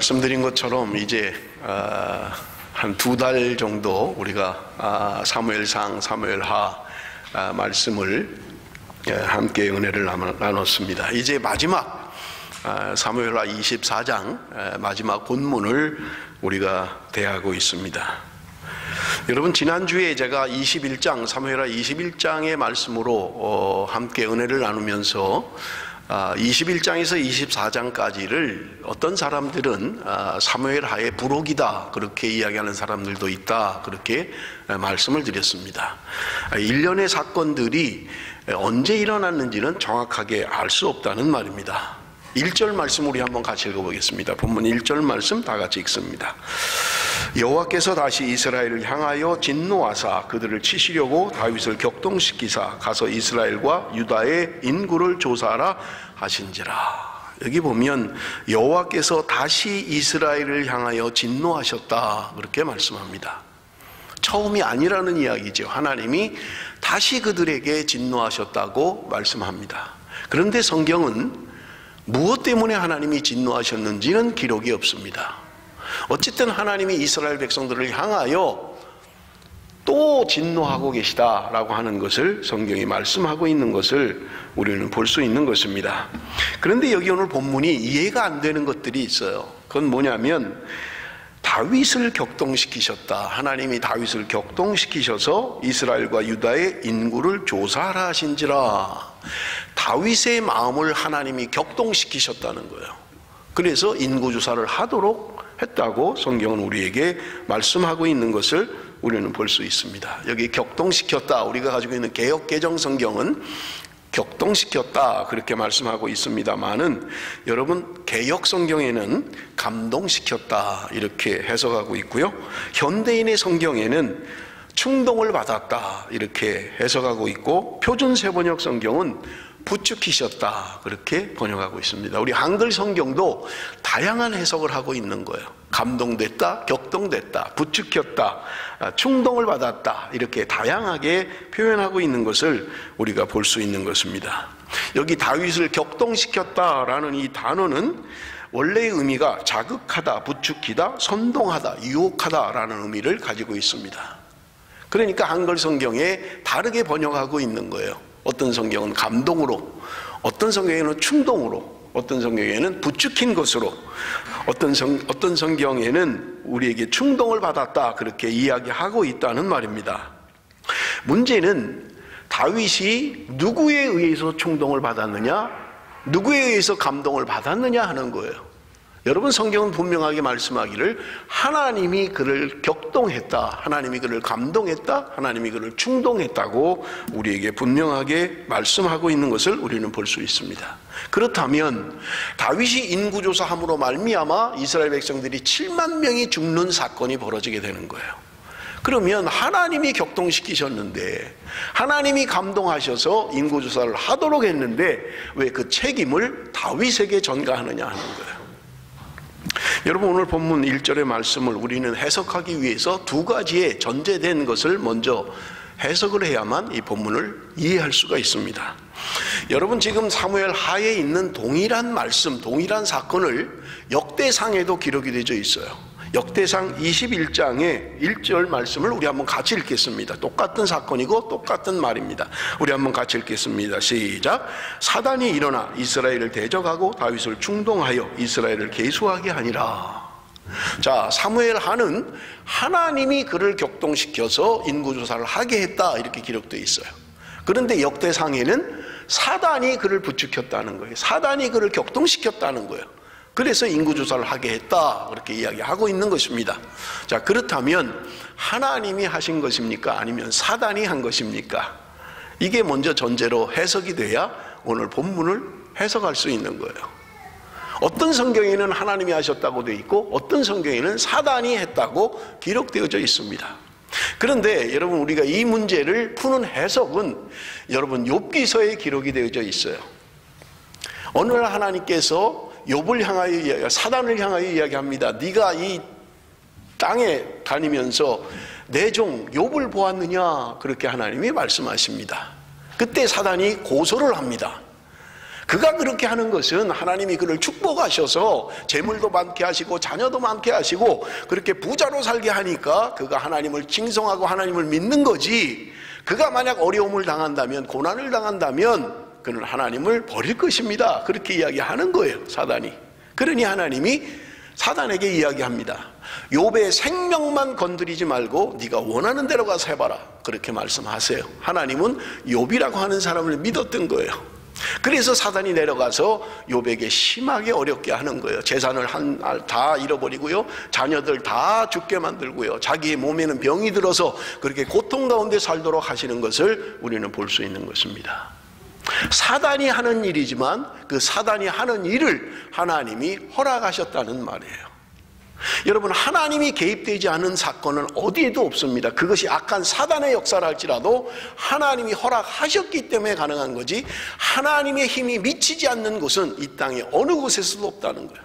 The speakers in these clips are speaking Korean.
말씀드린 것처럼 이제 한 2달 정도 우리가 사무엘상, 사무엘하 말씀을 함께 은혜를 나눴습니다. 이제 마지막 사무엘하 24장 마지막 본문을 우리가 대하고 있습니다. 여러분, 지난주에 제가 21장 사무엘하 21장의 말씀으로 함께 은혜를 나누면서 21장에서 24장까지를 어떤 사람들은 사무엘하의 부록이다 그렇게 이야기하는 사람들도 있다 그렇게 말씀을 드렸습니다. 일련의 사건들이 언제 일어났는지는 정확하게 알 수 없다는 말입니다. 1절 말씀 우리 한번 같이 읽어보겠습니다. 본문 1절 말씀 다 같이 읽습니다. 여호와께서 다시 이스라엘을 향하여 진노하사 그들을 치시려고 다윗을 격동시키사 가서 이스라엘과 유다의 인구를 조사하라 하신지라. 여기 보면 여호와께서 다시 이스라엘을 향하여 진노하셨다 그렇게 말씀합니다. 처음이 아니라는 이야기죠. 하나님이 다시 그들에게 진노하셨다고 말씀합니다. 그런데 성경은 무엇 때문에 하나님이 진노하셨는지는 기록이 없습니다. 어쨌든 하나님이 이스라엘 백성들을 향하여 또 진노하고 계시다라고 하는 것을 성경이 말씀하고 있는 것을 우리는 볼 수 있는 것입니다. 그런데 여기 오늘 본문이 이해가 안 되는 것들이 있어요. 그건 뭐냐면 다윗을 격동시키셨다. 하나님이 다윗을 격동시키셔서 이스라엘과 유다의 인구를 조사하라 하신지라. 다윗의 마음을 하나님이 격동시키셨다는 거예요. 그래서 인구조사를 하도록 했다고 성경은 우리에게 말씀하고 있는 것을 우리는 볼 수 있습니다. 여기 격동시켰다, 우리가 가지고 있는 개역개정 성경은 격동시켰다 그렇게 말씀하고 있습니다만은 여러분, 개역 성경에는 감동시켰다 이렇게 해석하고 있고요, 현대인의 성경에는 충동을 받았다 이렇게 해석하고 있고, 표준 세번역 성경은 부추기셨다 그렇게 번역하고 있습니다. 우리 한글 성경도 다양한 해석을 하고 있는 거예요. 감동됐다, 격동됐다, 부추겼다, 충동을 받았다 이렇게 다양하게 표현하고 있는 것을 우리가 볼 수 있는 것입니다. 여기 다윗을 격동시켰다라는 이 단어는 원래의 의미가 자극하다, 부추기다, 선동하다, 유혹하다라는 의미를 가지고 있습니다. 그러니까 한글 성경에 다르게 번역하고 있는 거예요. 어떤 성경은 감동으로, 어떤 성경에는 충동으로, 어떤 성경에는 부추긴 것으로, 어떤 성경에는 우리에게 충동을 받았다 그렇게 이야기하고 있다는 말입니다. 문제는 다윗이 누구에 의해서 충동을 받았느냐, 누구에 의해서 감동을 받았느냐 하는 거예요. 여러분, 성경은 분명하게 말씀하기를 하나님이 그를 격동했다, 하나님이 그를 감동했다, 하나님이 그를 충동했다고 우리에게 분명하게 말씀하고 있는 것을 우리는 볼 수 있습니다. 그렇다면 다윗이 인구조사함으로 말미암아 이스라엘 백성들이 7만 명이 죽는 사건이 벌어지게 되는 거예요. 그러면 하나님이 격동시키셨는데, 하나님이 감동하셔서 인구조사를 하도록 했는데 왜 그 책임을 다윗에게 전가하느냐 하는 거예요. 여러분, 오늘 본문 1절의 말씀을 우리는 해석하기 위해서 두 가지의 전제된 것을 먼저 해석을 해야만 이 본문을 이해할 수가 있습니다. 여러분, 지금 사무엘 하에 있는 동일한 말씀, 동일한 사건을 역대상에도 기록이 되어 있어요. 역대상 21장의 1절 말씀을 우리 한번 같이 읽겠습니다. 똑같은 사건이고 똑같은 말입니다. 우리 한번 같이 읽겠습니다. 시작. 사단이 일어나 이스라엘을 대적하고 다윗을 충동하여 이스라엘을 계수하게 하니라. 자, 사무엘 하는 하나님이 그를 격동시켜서 인구조사를 하게 했다 이렇게 기록되어 있어요. 그런데 역대상에는 사단이 그를 부추겼다는 거예요. 사단이 그를 격동시켰다는 거예요. 그래서 인구조사를 하게 했다 그렇게 이야기하고 있는 것입니다. 자, 그렇다면 하나님이 하신 것입니까? 아니면 사단이 한 것입니까? 이게 먼저 전제로 해석이 돼야 오늘 본문을 해석할 수 있는 거예요. 어떤 성경에는 하나님이 하셨다고 되어 있고 어떤 성경에는 사단이 했다고 기록되어져 있습니다. 그런데 여러분, 우리가 이 문제를 푸는 해석은 여러분 욥기서에 기록이 되어져 있어요. 어느 날 하나님께서 욥을 향하여 사단을 향하여 이야기합니다. 네가 이 땅에 다니면서 내 종 욥을 보았느냐 그렇게 하나님이 말씀하십니다. 그때 사단이 고소를 합니다. 그가 그렇게 하는 것은 하나님이 그를 축복하셔서 재물도 많게 하시고 자녀도 많게 하시고 그렇게 부자로 살게 하니까 그가 하나님을 칭송하고 하나님을 믿는 거지, 그가 만약 어려움을 당한다면, 고난을 당한다면 그는 하나님을 버릴 것입니다. 그렇게 이야기하는 거예요, 사단이. 그러니 하나님이 사단에게 이야기합니다. 욥의 생명만 건드리지 말고 네가 원하는 대로 가서 해봐라, 그렇게 말씀하세요. 하나님은 욥이라고 하는 사람을 믿었던 거예요. 그래서 사단이 내려가서 욥에게 심하게 어렵게 하는 거예요. 재산을 다 잃어버리고요, 자녀들 다 죽게 만들고요, 자기의 몸에는 병이 들어서 그렇게 고통 가운데 살도록 하시는 것을 우리는 볼 수 있는 것입니다. 사단이 하는 일이지만 그 사단이 하는 일을 하나님이 허락하셨다는 말이에요. 여러분, 하나님이 개입되지 않은 사건은 어디에도 없습니다. 그것이 악한 사단의 역사를 할지라도 하나님이 허락하셨기 때문에 가능한 거지, 하나님의 힘이 미치지 않는 곳은 이 땅에 어느 곳에서도 없다는 거예요.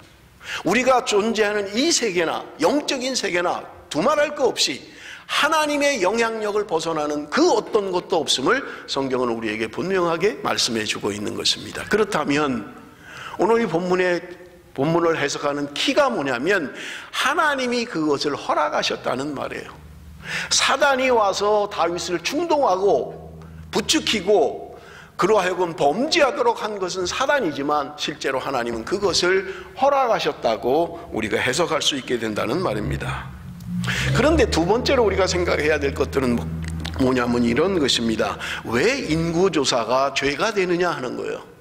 우리가 존재하는 이 세계나 영적인 세계나 두말할 거 없이 하나님의 영향력을 벗어나는 그 어떤 것도 없음을 성경은 우리에게 분명하게 말씀해 주고 있는 것입니다. 그렇다면 오늘 이 본문을 해석하는 키가 뭐냐면 하나님이 그것을 허락하셨다는 말이에요. 사단이 와서 다윗을 충동하고 부추기고 그로 하여금 범죄하도록 한 것은 사단이지만 실제로 하나님은 그것을 허락하셨다고 우리가 해석할 수 있게 된다는 말입니다. 그런데 두 번째로 우리가 생각해야 될 것들은 뭐냐면 이런 것입니다. 왜 인구조사가 죄가 되느냐 하는 거예요.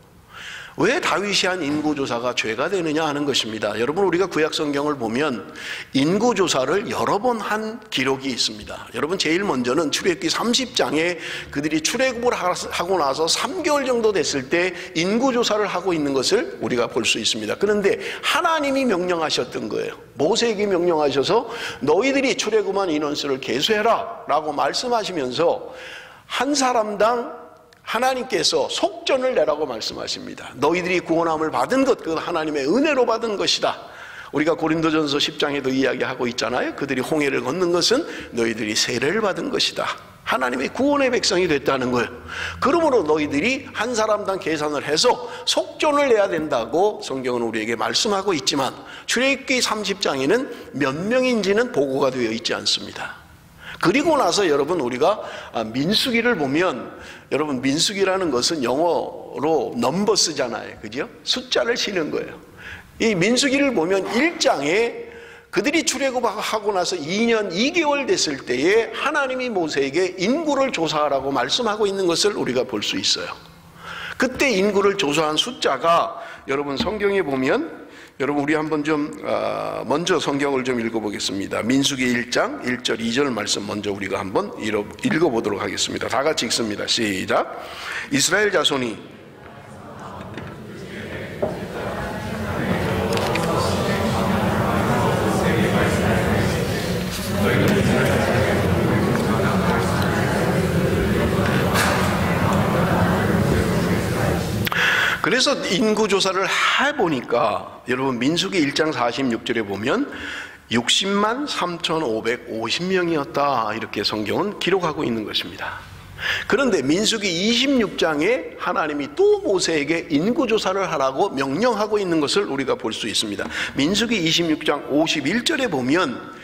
왜 다윗이 한 인구조사가 죄가 되느냐 하는 것입니다. 여러분, 우리가 구약성경을 보면 인구조사를 여러 번 한 기록이 있습니다. 여러분, 제일 먼저는 출애굽기 30장에 그들이 출애굽을 하고 나서 3개월 정도 됐을 때 인구조사를 하고 있는 것을 우리가 볼 수 있습니다. 그런데 하나님이 명령하셨던 거예요. 모세에게 명령하셔서 너희들이 출애굽한 인원수를 계수해라 라고 말씀하시면서 한 사람당 하나님께서 속전을 내라고 말씀하십니다. 너희들이 구원함을 받은 것, 그건 하나님의 은혜로 받은 것이다. 우리가 고린도전서 10장에도 이야기하고 있잖아요. 그들이 홍해를 걷는 것은 너희들이 세례를 받은 것이다. 하나님의 구원의 백성이 됐다는 거예요. 그러므로 너희들이 한 사람당 계산을 해서 속전을 내야 된다고 성경은 우리에게 말씀하고 있지만 출애굽기 30장에는 몇 명인지는 보고가 되어 있지 않습니다. 그리고 나서 여러분, 우리가 민수기를 보면, 여러분, 민수기라는 것은 영어로 넘버스잖아요, 그죠? 숫자를 치는 거예요. 이 민수기를 보면 1장에 그들이 출애굽하고 나서 2년 2개월 됐을 때에 하나님이 모세에게 인구를 조사하라고 말씀하고 있는 것을 우리가 볼 수 있어요. 그때 인구를 조사한 숫자가 여러분 성경에 보면, 여러분 우리 한번 좀 먼저 성경을 좀 읽어보겠습니다. 민수기 1장 1절 2절 말씀 먼저 우리가 한번 읽어보도록 하겠습니다. 다 같이 읽습니다. 시작. 이스라엘 자손이 그래서 인구조사를 해보니까 여러분 민수기 1장 46절에 보면 60만 3,550명이었다 이렇게 성경은 기록하고 있는 것입니다. 그런데 민수기 26장에 하나님이 또 모세에게 인구조사를 하라고 명령하고 있는 것을 우리가 볼 수 있습니다. 민수기 26장 51절에 보면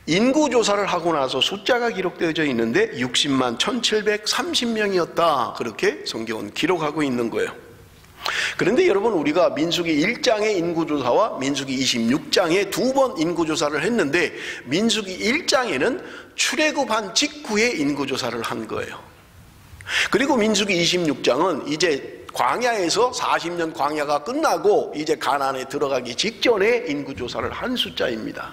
인구조사를 하고 나서 숫자가 기록되어져 있는데 60만 1,730명이었다 그렇게 성경은 기록하고 있는 거예요. 그런데 여러분, 우리가 민수기 1장의 인구조사와 민수기 26장에 두 번 인구조사를 했는데 민수기 1장에는 출애굽한 직후에 인구조사를 한 거예요. 그리고 민수기 26장은 이제 광야에서 40년 광야가 끝나고 이제 가나안에 들어가기 직전에 인구조사를 한 숫자입니다.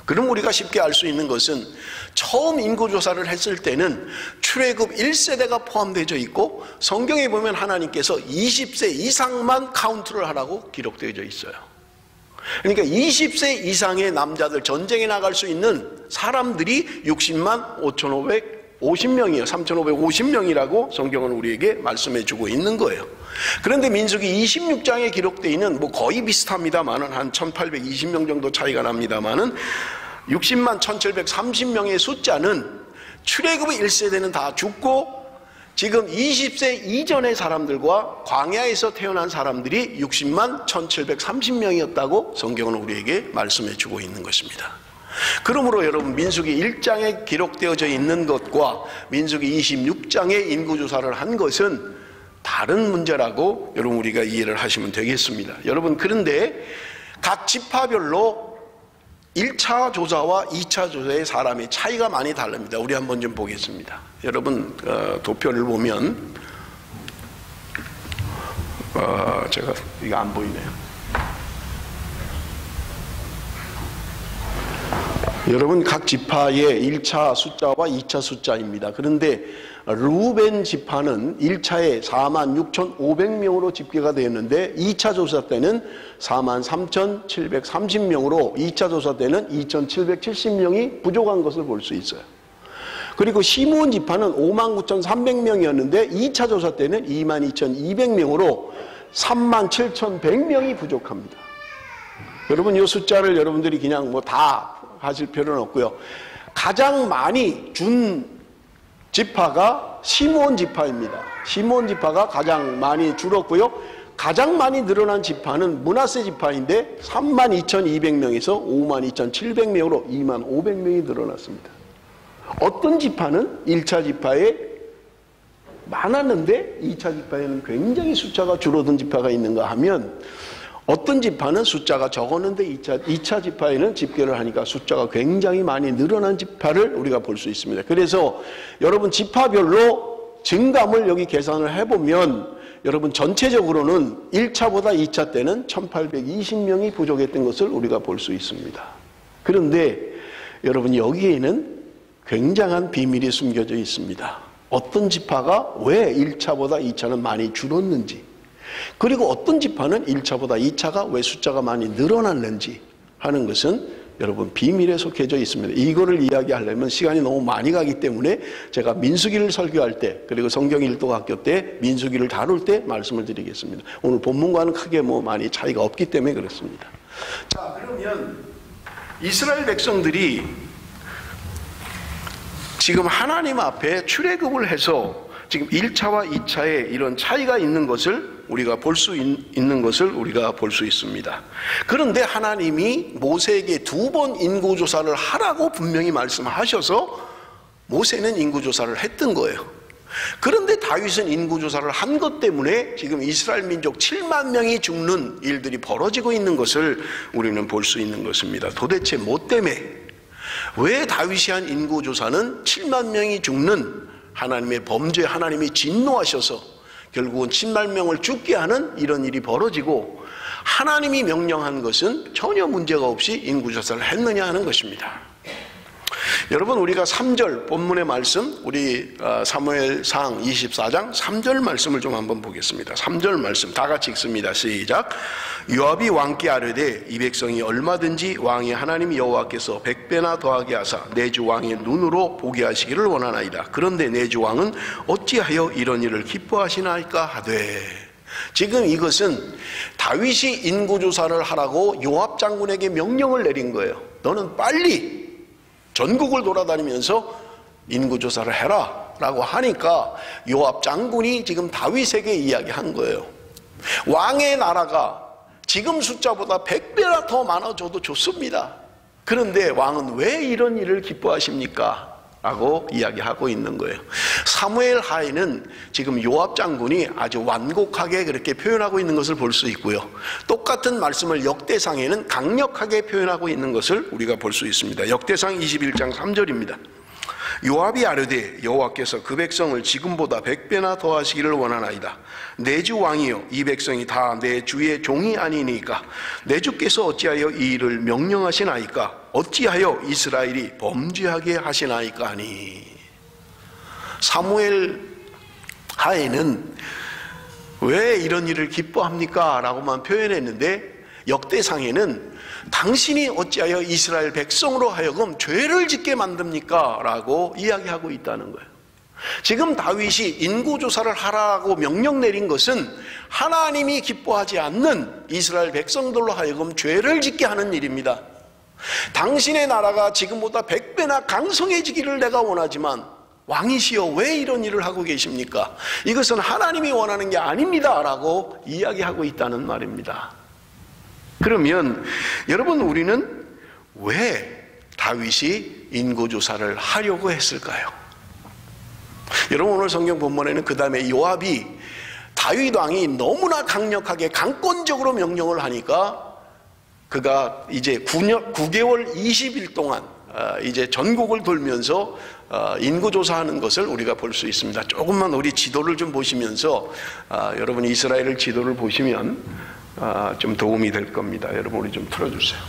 그럼 우리가 쉽게 알 수 있는 것은 처음 인구조사를 했을 때는 출애굽 1세대가 포함되어 있고 성경에 보면 하나님께서 20세 이상만 카운트를 하라고 기록되어 있어요. 그러니까 20세 이상의 남자들, 전쟁에 나갈 수 있는 사람들이 60만 5,550명이에요. 3,550명이라고 성경은 우리에게 말씀해 주고 있는 거예요. 그런데 민수기 26장에 기록되어 있는 거의 비슷합니다만은 한 1,820명 정도 차이가 납니다만은 60만 1,730명의 숫자는 출애굽의 1세대는 다 죽고 지금 20세 이전의 사람들과 광야에서 태어난 사람들이 60만 1730명이었다고 성경은 우리에게 말씀해 주고 있는 것입니다. 그러므로 여러분, 민수기 1장에 기록되어져 있는 것과 민수기 26장에 인구조사를 한 것은 다른 문제라고 여러분 우리가 이해를 하시면 되겠습니다. 여러분, 그런데 각 지파별로 1차 조사와 2차 조사의 사람의 차이가 많이 다릅니다. 우리 한번 좀 보겠습니다. 여러분, 도표를 보면 제가 이거 안 보이네요. 여러분, 각 지파의 1차 숫자와 2차 숫자입니다. 그런데 루벤 지파는 1차에 46,500명으로 집계가 되었는데 2차 조사 때는 43,730명으로 2차 조사 때는 2,770명이 부족한 것을 볼 수 있어요. 그리고 시므온 지파는 59,300명이었는데 2차 조사 때는 22,200명으로 37,100명이 부족합니다. 여러분, 이 숫자를 여러분들이 그냥 뭐 다 하실 필요는 없고요. 가장 많이 준 지파가 시므온 지파입니다. 시므온 지파가 가장 많이 줄었고요. 가장 많이 늘어난 지파는 므낫세 지파인데 32,200명에서 52,700명으로 25,500명이 늘어났습니다. 어떤 지파는 1차 지파에 많았는데 2차 지파에는 굉장히 숫자가 줄어든 지파가 있는가 하면, 어떤 지파는 숫자가 적었는데 2차 지파에는 집계를 하니까 숫자가 굉장히 많이 늘어난 지파를 우리가 볼 수 있습니다. 그래서 여러분, 지파별로 증감을 여기 계산을 해보면 여러분, 전체적으로는 1차보다 2차 때는 1820명이 부족했던 것을 우리가 볼 수 있습니다. 그런데 여러분, 여기에는 굉장한 비밀이 숨겨져 있습니다. 어떤 지파가 왜 1차보다 2차는 많이 줄었는지, 그리고 어떤 지파는 1차보다 2차가 왜 숫자가 많이 늘어났는지 하는 것은 여러분, 비밀에 속해져 있습니다. 이거를 이야기하려면 시간이 너무 많이 가기 때문에 제가 민수기를 설교할 때, 그리고 성경일독학교 때 민수기를 다룰 때 말씀을 드리겠습니다. 오늘 본문과는 크게 뭐 많이 차이가 없기 때문에 그렇습니다. 자, 그러면 이스라엘 백성들이 지금 하나님 앞에 출애굽을 해서 지금 1차와 2차에 이런 차이가 있는 것을 우리가 볼 수 있는 것을 우리가 볼 수 있습니다. 그런데 하나님이 모세에게 2번 인구조사를 하라고 분명히 말씀하셔서 모세는 인구조사를 했던 거예요. 그런데 다윗은 인구조사를 한 것 때문에 지금 이스라엘 민족 7만 명이 죽는 일들이 벌어지고 있는 것을 우리는 볼 수 있는 것입니다. 도대체 뭐 때문에, 왜 다윗이 한 인구조사는 7만 명이 죽는 하나님의 범죄, 하나님이 진노하셔서 결국은 7만 명을 죽게 하는 이런 일이 벌어지고, 하나님이 명령한 것은 전혀 문제가 없이 인구조사를 했느냐 하는 것입니다. 여러분, 우리가 3절 본문의 말씀, 우리 사무엘상 24장 3절 말씀을 좀 한번 보겠습니다. 3절 말씀 다 같이 읽습니다. 시작. 요압이 왕께 아뢰되 이 백성이 얼마든지 왕이 하나님 여호와께서 100배나 더하게 하사 내 주 왕의 눈으로 보게 하시기를 원하나이다. 그런데 내 주 왕은 어찌하여 이런 일을 기뻐하시나이까 하되. 지금 이것은 다윗이 인구조사를 하라고 요압 장군에게 명령을 내린 거예요. 너는 빨리 전국을 돌아다니면서 인구조사를 해라 라고 하니까 요압 장군이 지금 다윗에게 이야기한 거예요. 왕의 나라가 지금 숫자보다 100배나 더 많아져도 좋습니다. 그런데 왕은 왜 이런 일을 기뻐하십니까? 라고 이야기하고 있는 거예요. 사무엘 하에는 지금 요압 장군이 아주 완곡하게 그렇게 표현하고 있는 것을 볼 수 있고요. 똑같은 말씀을 역대상에는 강력하게 표현하고 있는 것을 우리가 볼 수 있습니다. 역대상 21장 3절입니다. 요압이 아뢰되 여호와께서 그 백성을 지금보다 100배나 더하시기를 원하나이다. 내 주 왕이여 이 백성이 다 내 주의 종이 아니니까 내 주께서 어찌하여 이 일을 명령하시나이까? 어찌하여 이스라엘이 범죄하게 하시나이까 하니. 사무엘 하에는 왜 이런 일을 기뻐합니까? 라고만 표현했는데 역대상에는 당신이 어찌하여 이스라엘 백성으로 하여금 죄를 짓게 만듭니까? 라고 이야기하고 있다는 거예요. 지금 다윗이 인구조사를 하라고 명령 내린 것은 하나님이 기뻐하지 않는 이스라엘 백성들로 하여금 죄를 짓게 하는 일입니다. 당신의 나라가 지금보다 100배나 강성해지기를 내가 원하지만 왕이시여 왜 이런 일을 하고 계십니까? 이것은 하나님이 원하는 게 아닙니다 라고 이야기하고 있다는 말입니다. 그러면 여러분, 우리는 왜 다윗이 인고조사를 하려고 했을까요? 여러분, 오늘 성경 본문에는 그 다음에 요압이 다윗 왕이 너무나 강력하게 강권적으로 명령을 하니까 그가 이제 9개월 20일 동안 이제 전국을 돌면서 인구조사하는 것을 우리가 볼 수 있습니다. 조금만 우리 지도를 좀 보시면서 여러분 이스라엘을 지도를 보시면 좀 도움이 될 겁니다. 여러분 우리 좀 틀어주세요.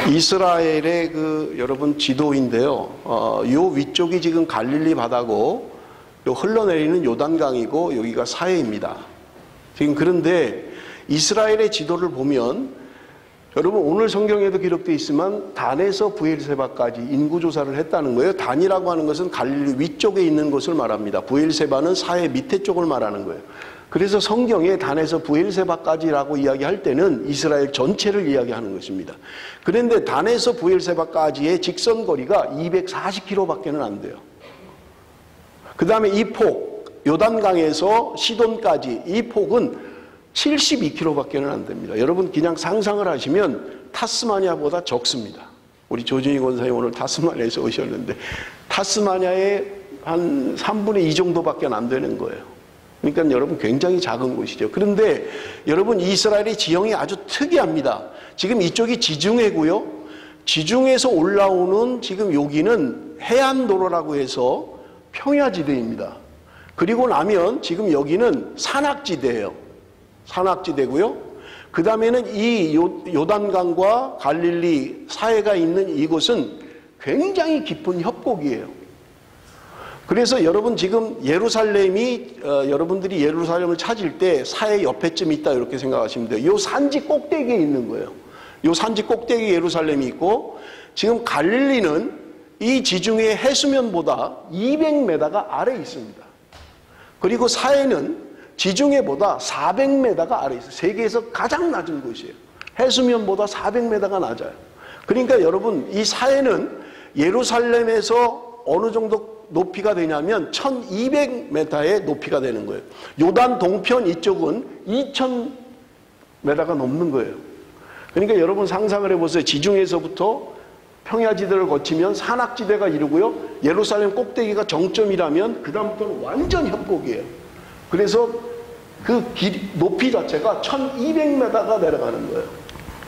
이스라엘의 여러분 지도인데요. 요 위쪽이 지금 갈릴리 바다고 요 흘러내리는 요단강이고 여기가 사해입니다. 지금 그런데 이스라엘의 지도를 보면 여러분 오늘 성경에도 기록되어 있지만 단에서 브엘세바까지 인구조사를 했다는 거예요. 단이라고 하는 것은 갈릴리 위쪽에 있는 곳을 말합니다. 브엘세바는 사해 밑에 쪽을 말하는 거예요. 그래서 성경에 단에서 브엘세바까지라고 이야기할 때는 이스라엘 전체를 이야기하는 것입니다. 그런데 단에서 브엘세바까지의 직선거리가 240km밖에는 안 돼요. 그 다음에 이 폭, 요단강에서 시돈까지 이 폭은 72km밖에는 안 됩니다. 여러분 그냥 상상을 하시면 타스마니아보다 적습니다. 우리 조준희 권사님 오늘 타스마니아에서 오셨는데 타스마니아의 한 3분의 2 정도밖에 안 되는 거예요. 그러니까 여러분 굉장히 작은 곳이죠. 그런데 여러분 이스라엘의 지형이 아주 특이합니다. 지금 이쪽이 지중해고요. 지중해에서 올라오는 지금 여기는 해안도로라고 해서 평야지대입니다. 그리고 나면 지금 여기는 산악지대예요. 산악지대고요. 그 다음에는 이 요단강과 갈릴리 사해가 있는 이곳은 굉장히 깊은 협곡이에요. 그래서 여러분 지금 예루살렘이 여러분들이 예루살렘을 찾을 때 사해 옆에쯤 있다 이렇게 생각하시면 돼요. 요 산지 꼭대기에 있는 거예요. 요 산지 꼭대기에 예루살렘이 있고 지금 갈릴리는 이 지중해 해수면보다 200m가 아래에 있습니다. 그리고 사해는 지중해보다 400m가 아래에 있어요. 세계에서 가장 낮은 곳이에요. 해수면보다 400m가 낮아요. 그러니까 여러분 이 사해는 예루살렘에서 어느 정도 높이가 되냐면 1200m의 높이가 되는 거예요. 요단 동편 이쪽은 2000m가 넘는 거예요. 그러니까 여러분 상상을 해보세요. 지중해에서부터 평야지대를 거치면 산악지대가 이루고요. 예루살렘 꼭대기가 정점이라면 그 다음부터는 완전 협곡이에요. 그래서 그 높이 자체가 1200m가 내려가는 거예요.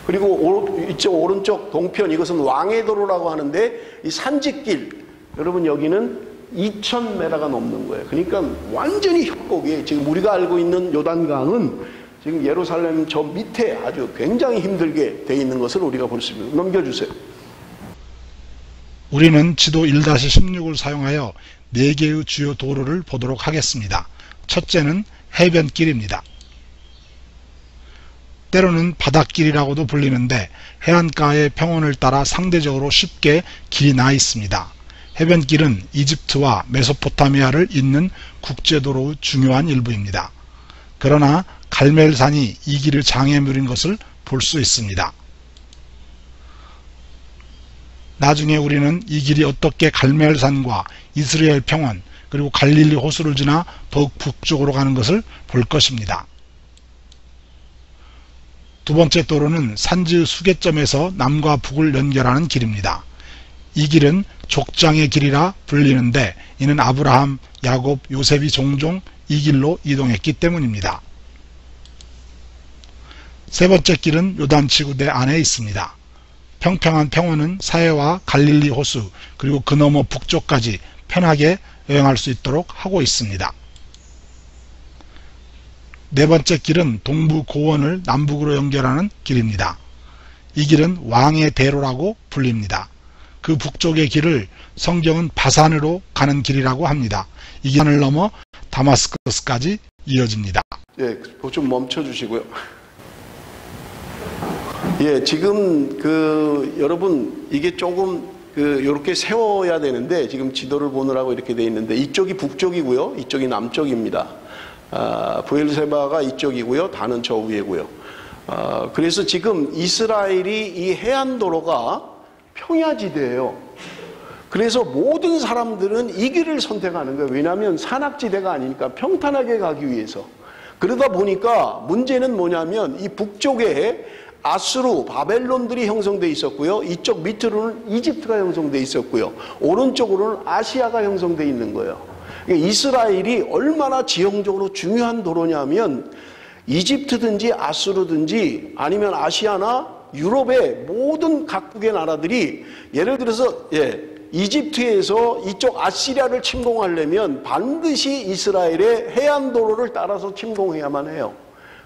그리고 이쪽 오른쪽 동편 이것은 왕의도로라고 하는데 이 산지길 여러분 여기는 2000m가 넘는 거예요. 그러니까 완전히 협곡이에요. 지금 우리가 알고 있는 요단강은 지금 예루살렘 저 밑에 아주 굉장히 힘들게 돼 있는 것을 우리가 볼 수 있습니다. 넘겨주세요. 우리는 지도 1-16을 사용하여 4개의 주요 도로를 보도록 하겠습니다. 첫째는 해변길입니다. 때로는 바닷길이라고도 불리는데 해안가의 평원을 따라 상대적으로 쉽게 길이 나 있습니다. 해변길은 이집트와 메소포타미아를 잇는 국제도로의 중요한 일부입니다. 그러나 갈멜산이 이 길을 장애물인 것을 볼 수 있습니다. 나중에 우리는 이 길이 어떻게 갈멜산과 이스라엘 평원 그리고 갈릴리 호수를 지나 더욱 북쪽으로 가는 것을 볼 것입니다. 두 번째 도로는 산지의 수계점에서 남과 북을 연결하는 길입니다. 이 길은 족장의 길이라 불리는데 이는 아브라함, 야곱, 요셉이 종종 이 길로 이동했기 때문입니다. 세 번째 길은 요단지구대 안에 있습니다. 평평한 평원은 사해와 갈릴리 호수 그리고 그 너머 북쪽까지 편하게 여행할 수 있도록 하고 있습니다. 네 번째 길은 동부 고원을 남북으로 연결하는 길입니다. 이 길은 왕의 대로라고 불립니다. 그 북쪽의 길을 성경은 바산으로 가는 길이라고 합니다. 이 길을 넘어 다마스커스까지 이어집니다. 예, 좀 멈춰 주시고요. 예, 지금 여러분 이게 조금 이렇게 세워야 되는데 지금 지도를 보느라고 이렇게 돼 있는데 이쪽이 북쪽이고요, 이쪽이 남쪽입니다. 브엘세바가 이쪽이고요, 단은 저 위에고요. 그래서 지금 이스라엘이 이 해안도로가 평야지대예요. 그래서 모든 사람들은 이 길을 선택하는 거예요. 왜냐하면 산악지대가 아니니까 평탄하게 가기 위해서. 그러다 보니까 문제는 뭐냐면 이 북쪽에 아수르, 바벨론들이 형성되어 있었고요. 이쪽 밑으로는 이집트가 형성되어 있었고요. 오른쪽으로는 아시아가 형성되어 있는 거예요. 이스라엘이 얼마나 지형적으로 중요한 도로냐면 이집트든지 아수르든지 아니면 아시아나 유럽의 모든 각국의 나라들이 예를 들어서 이집트에서 이쪽 아시리아를 침공하려면 반드시 이스라엘의 해안도로를 따라서 침공해야만 해요.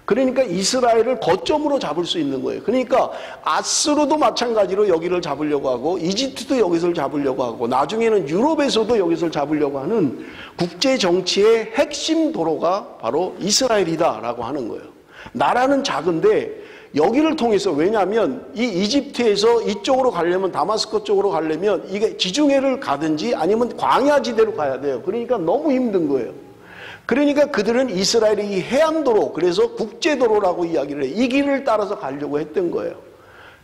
그러니까 이스라엘을 거점으로 잡을 수 있는 거예요. 그러니까 아수르도 마찬가지로 여기를 잡으려고 하고 이집트도 여기서 잡으려고 하고 나중에는 유럽에서도 여기서 잡으려고 하는 국제 정치의 핵심 도로가 바로 이스라엘이다라고 하는 거예요. 나라는 작은데 여기를 통해서, 왜냐하면 이 이집트에서 이쪽으로 가려면, 다마스커 쪽으로 가려면 이게 지중해를 가든지 아니면 광야지대로 가야 돼요. 그러니까 너무 힘든 거예요. 그러니까 그들은 이스라엘의 이 해안도로, 그래서 국제도로라고 이야기를 해요. 이 길을 따라서 가려고 했던 거예요.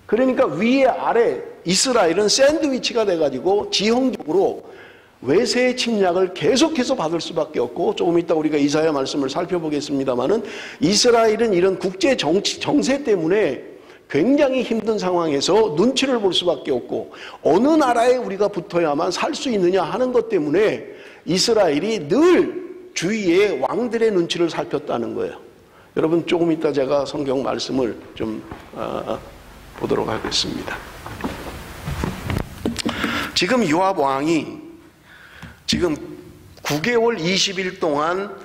그러니까 위에 아래 이스라엘은 샌드위치가 돼가지고 지형적으로 외세의 침략을 계속해서 받을 수밖에 없고, 조금 이따 우리가 이사야 말씀을 살펴보겠습니다마는 이스라엘은 이런 국제 정세 때문에 굉장히 힘든 상황에서 눈치를 볼 수밖에 없고, 어느 나라에 우리가 붙어야만 살 수 있느냐 하는 것 때문에 이스라엘이 늘 주위에 왕들의 눈치를 살폈다는 거예요. 여러분, 조금 이따 제가 성경 말씀을 좀 보도록 하겠습니다. 지금 요압 왕이 지금 9개월 20일 동안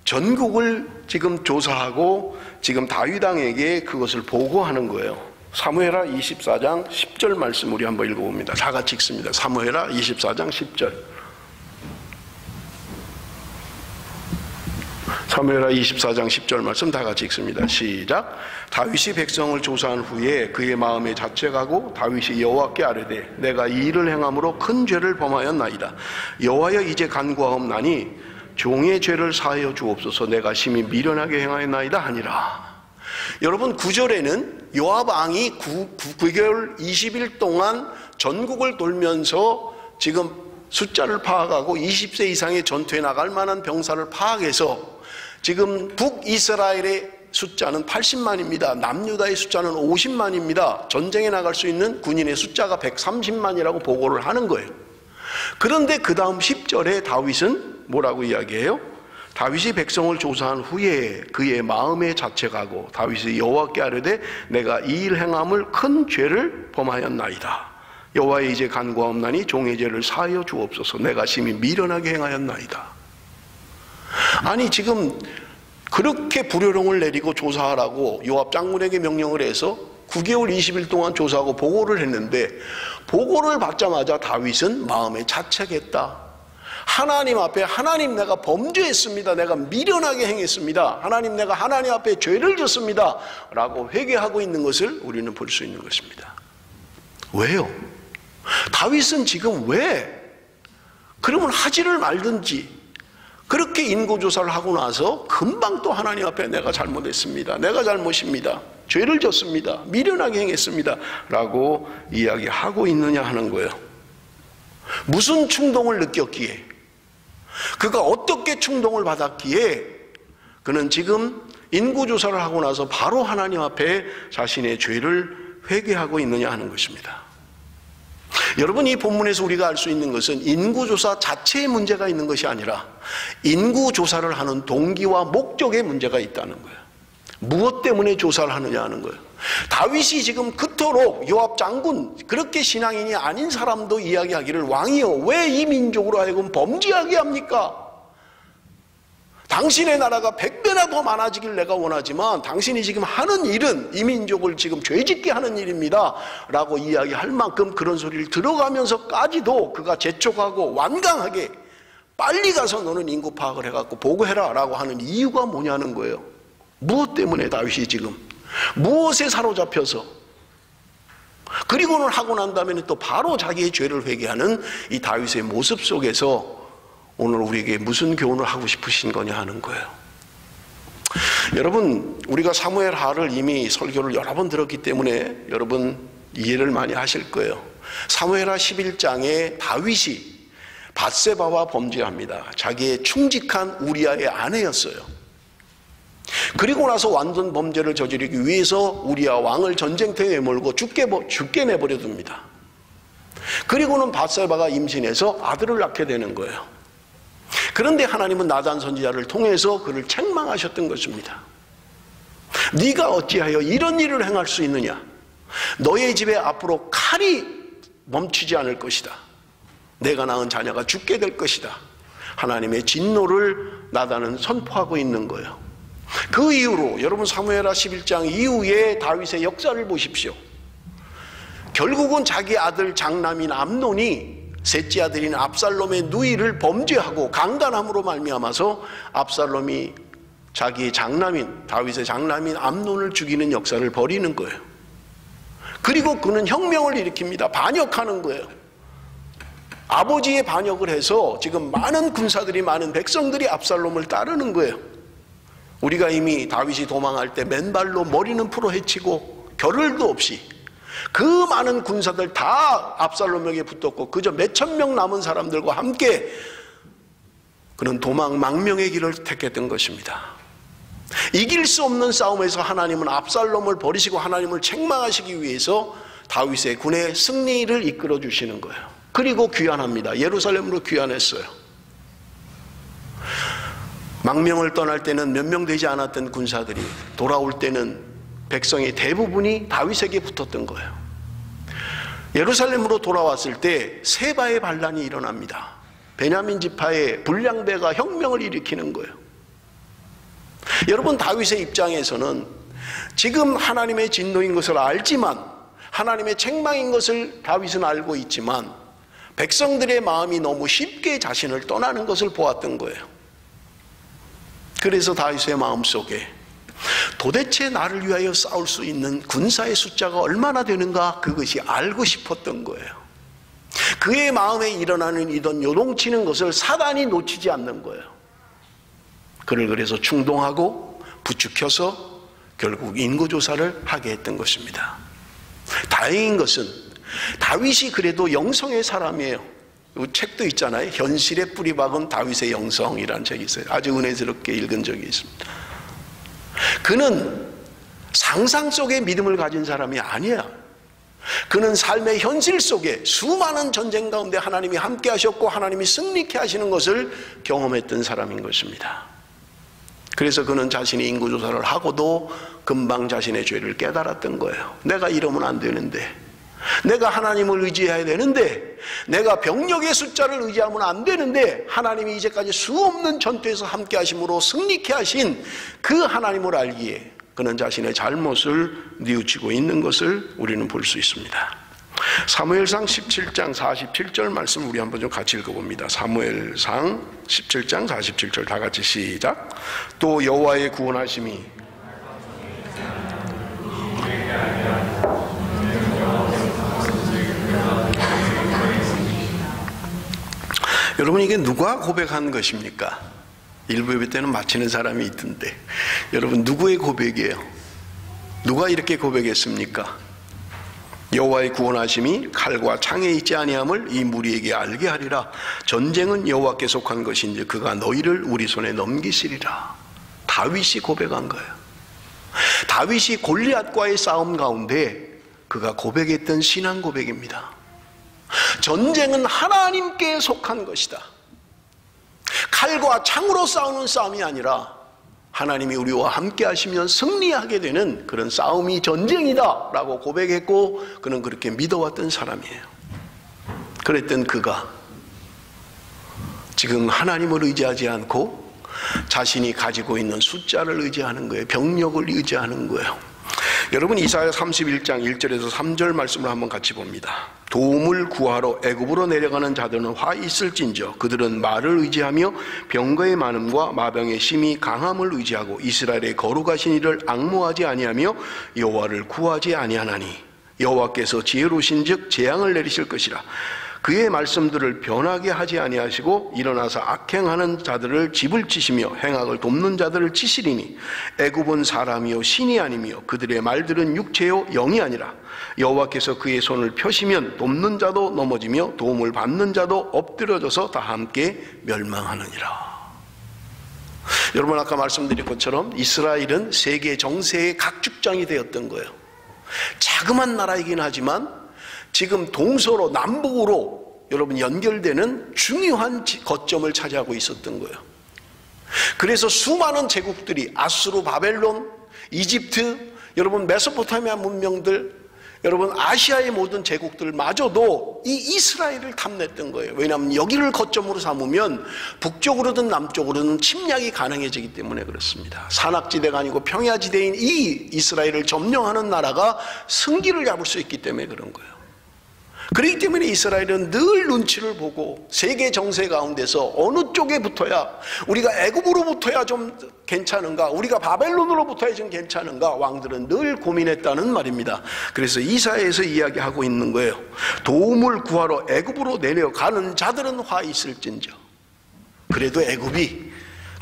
전국을 지금 조사하고 지금 다윗 왕에게 그것을 보고하는 거예요. 사무엘하 24장 10절 말씀 우리 한번 읽어봅니다. 다 같이 읽습니다. 사무엘하 24장 10절. 사무엘하 24장 10절 말씀 다 같이 읽습니다. 시작. 다윗이 백성을 조사한 후에 그의 마음에 자책하고 다윗이 여호와께 아뢰되 내가 이 일을 행함으로 큰 죄를 범하였나이다. 여호와여 이제 간구하옵나니 종의 죄를 사하여 주옵소서. 내가 심히 미련하게 행하였나이다 하니라. 여러분, 9절에는 요압 왕이 9개월 20일 동안 전국을 돌면서 지금 숫자를 파악하고 20세 이상의 전투에 나갈 만한 병사를 파악해서 지금 북이스라엘의 숫자는 80만입니다. 남유다의 숫자는 50만입니다. 전쟁에 나갈 수 있는 군인의 숫자가 130만이라고 보고를 하는 거예요. 그런데 그 다음 10절에 다윗은 뭐라고 이야기해요? 다윗이 백성을 조사한 후에 그의 마음에 자책하고 다윗이 여호와께 아뢰되 내가 이 일 행함을 큰 죄를 범하였나이다. 여호와의 이제 간구하옵나니 종의 죄를 사하여 주옵소서. 내가 심히 미련하게 행하였나이다. 아니, 지금 그렇게 불효령을 내리고 조사하라고 요압 장군에게 명령을 해서 9개월 20일 동안 조사하고 보고를 했는데, 보고를 받자마자 다윗은 마음에 자책했다. 하나님 앞에, 하나님 내가 범죄했습니다. 내가 미련하게 행했습니다. 하나님 내가 하나님 앞에 죄를 졌습니다. 라고 회개하고 있는 것을 우리는 볼 수 있는 것입니다. 왜요? 다윗은 지금 왜 그러면 하지를 말든지 그렇게 인구조사를 하고 나서 금방 또 하나님 앞에 내가 잘못했습니다. 내가 잘못입니다. 죄를 졌습니다. 미련하게 행했습니다. 라고 이야기하고 있느냐 하는 거예요. 무슨 충동을 느꼈기에, 그가 어떻게 충동을 받았기에 그는 지금 인구조사를 하고 나서 바로 하나님 앞에 자신의 죄를 회개하고 있느냐 하는 것입니다. 여러분, 이 본문에서 우리가 알 수 있는 것은 인구조사 자체에 문제가 있는 것이 아니라 인구조사를 하는 동기와 목적에 문제가 있다는 거예요. 무엇 때문에 조사를 하느냐 하는 거예요. 다윗이 지금 그토록 요압 장군, 그렇게 신앙인이 아닌 사람도 이야기하기를 왕이여 왜 이 민족으로 하여금 범죄하게 합니까? 당신의 나라가 100배나 더 많아지길 내가 원하지만 당신이 지금 하는 일은 이 민족을 지금 죄짓게 하는 일입니다 라고 이야기할 만큼 그런 소리를 들어가면서까지도 그가 재촉하고 완강하게 빨리 가서 너는 인구 파악을 해갖고 보고해라 라고 하는 이유가 뭐냐는 거예요. 무엇 때문에 다윗이 지금 무엇에 사로잡혀서, 그리고는 하고 난 다음에는 또 바로 자기의 죄를 회개하는 이 다윗의 모습 속에서 오늘 우리에게 무슨 교훈을 하고 싶으신 거냐 하는 거예요. 여러분, 우리가 사무엘하를 이미 설교를 여러 번 들었기 때문에 여러분 이해를 많이 하실 거예요. 사무엘하 11장에 다윗이 밧세바와 범죄합니다. 자기의 충직한 우리아의 아내였어요. 그리고 나서 완전 범죄를 저지르기 위해서 우리아 왕을 전쟁터에 내몰고 죽게 내버려 둡니다. 그리고는 밧세바가 임신해서 아들을 낳게 되는 거예요. 그런데 하나님은 나단 선지자를 통해서 그를 책망하셨던 것입니다. 네가 어찌하여 이런 일을 행할 수 있느냐? 너의 집에 앞으로 칼이 멈추지 않을 것이다. 내가 낳은 자녀가 죽게 될 것이다. 하나님의 진노를 나단은 선포하고 있는 거예요. 그 이후로 여러분 사무엘하 11장 이후에 다윗의 역사를 보십시오. 결국은 자기 아들 장남인 암논이 셋째 아들인 압살롬의 누이를 범죄하고 강간함으로 말미암아서 압살롬이 자기의 장남인 다윗의 장남인 암논을 죽이는 역사를 벌이는 거예요. 그리고 그는 혁명을 일으킵니다. 반역하는 거예요. 아버지의 반역을 해서 지금 많은 군사들이 많은 백성들이 압살롬을 따르는 거예요. 우리가 이미 다윗이 도망할 때 맨발로 머리는 풀어 헤치고 겨를도 없이 그 많은 군사들 다 압살롬에게 붙었고 그저 몇천 명 남은 사람들과 함께 그는 도망 망명의 길을 택했던 것입니다. 이길 수 없는 싸움에서 하나님은 압살롬을 버리시고 하나님을 책망하시기 위해서 다윗의 군의 승리를 이끌어 주시는 거예요. 그리고 귀환합니다. 예루살렘으로 귀환했어요. 망명을 떠날 때는 몇 명 되지 않았던 군사들이 돌아올 때는 백성의 대부분이 다윗에게 붙었던 거예요. 예루살렘으로 돌아왔을 때 세바의 반란이 일어납니다. 베냐민 지파의 불량배가 혁명을 일으키는 거예요. 여러분 다윗의 입장에서는 지금 하나님의 진노인 것을 알지만 하나님의 책망인 것을 다윗은 알고 있지만 백성들의 마음이 너무 쉽게 자신을 떠나는 것을 보았던 거예요. 그래서 다윗의 마음속에 도대체 나를 위하여 싸울 수 있는 군사의 숫자가 얼마나 되는가 그것이 알고 싶었던 거예요. 그의 마음에 일어나는 이런 요동치는 것을 사단이 놓치지 않는 거예요. 그를 그래서 충동하고 부추겨서 결국 인구조사를 하게 했던 것입니다. 다행인 것은 다윗이 그래도 영성의 사람이에요. 책도 있잖아요. 현실의 뿌리박은 다윗의 영성이라는 책이 있어요. 아주 은혜스럽게 읽은 적이 있습니다. 그는 상상 속의 믿음을 가진 사람이 아니야. 그는 삶의 현실 속에 수많은 전쟁 가운데 하나님이 함께 하셨고 하나님이 승리케 하시는 것을 경험했던 사람인 것입니다. 그래서 그는 자신이 인구조사를 하고도 금방 자신의 죄를 깨달았던 거예요. 내가 이러면 안 되는데, 내가 하나님을 의지해야 되는데, 내가 병력의 숫자를 의지하면 안 되는데 하나님이 이제까지 수없는 전투에서 함께 하심으로 승리케 하신 그 하나님을 알기에 그는 자신의 잘못을 뉘우치고 있는 것을 우리는 볼 수 있습니다. 사무엘상 17장 47절 말씀 우리 한번 좀 같이 읽어봅니다. 사무엘상 17장 47절 다 같이 시작. 또 여호와의 구원하심이 여러분 이게 누가 고백한 것입니까? 일부 예배 때는 마치는 사람이 있던데 여러분 누구의 고백이에요? 누가 이렇게 고백했습니까? 여호와의 구원하심이 칼과 창에 있지 아니함을 이 무리에게 알게 하리라. 전쟁은 여호와께 속한 것인지 그가 너희를 우리 손에 넘기시리라. 다윗이 고백한 거예요. 다윗이 골리앗과의 싸움 가운데 그가 고백했던 신앙 고백입니다. 전쟁은 하나님께 속한 것이다. 칼과 창으로 싸우는 싸움이 아니라 하나님이 우리와 함께 하시면 승리하게 되는 그런 싸움이 전쟁이다 라고 고백했고 그는 그렇게 믿어왔던 사람이에요. 그랬던 그가 지금 하나님을 의지하지 않고 자신이 가지고 있는 숫자를 의지하는 거예요. 병력을 의지하는 거예요. 여러분 이사야 31장 1절에서 3절 말씀을 한번 같이 봅니다. 도움을 구하러 애굽으로 내려가는 자들은 화 있을진저 그들은 말을 의지하며 병거의 많음과 마병의 심히 강함을 의지하고 이스라엘의 거룩하신 이를 앙모하지 아니하며 여호와를 구하지 아니하나니 여호와께서 지혜로우신즉 재앙을 내리실 것이라. 그의 말씀들을 변하게 하지 아니하시고 일어나서 악행하는 자들을 집을 치시며 행악을 돕는 자들을 치시리니 애굽은 사람이요 신이 아니며 그들의 말들은 육체요 영이 아니라 여호와께서 그의 손을 펴시면 돕는 자도 넘어지며 도움을 받는 자도 엎드려져서 다 함께 멸망하느니라. 여러분, 아까 말씀드린 것처럼 이스라엘은 세계 정세의 각축장이 되었던 거예요. 자그만 나라이긴 하지만 지금 동서로 남북으로 여러분 연결되는 중요한 거점을 차지하고 있었던 거예요. 그래서 수많은 제국들이 아수르, 바벨론, 이집트, 여러분 메소포타미아 문명들, 여러분 아시아의 모든 제국들마저도 이 이스라엘을 탐냈던 거예요. 왜냐하면 여기를 거점으로 삼으면 북쪽으로든 남쪽으로든 침략이 가능해지기 때문에 그렇습니다. 산악지대가 아니고 평야지대인 이 이스라엘을 점령하는 나라가 승기를 잡을 수 있기 때문에 그런 거예요. 그렇기 때문에 이스라엘은 늘 눈치를 보고 세계 정세 가운데서 어느 쪽에 붙어야, 우리가 애굽으로 붙어야 좀 괜찮은가, 우리가 바벨론으로 붙어야 좀 괜찮은가, 왕들은 늘 고민했다는 말입니다. 그래서 이사야에서 이야기하고 있는 거예요. 도움을 구하러 애굽으로 내려가는 자들은 화 있을진저. 그래도 애굽이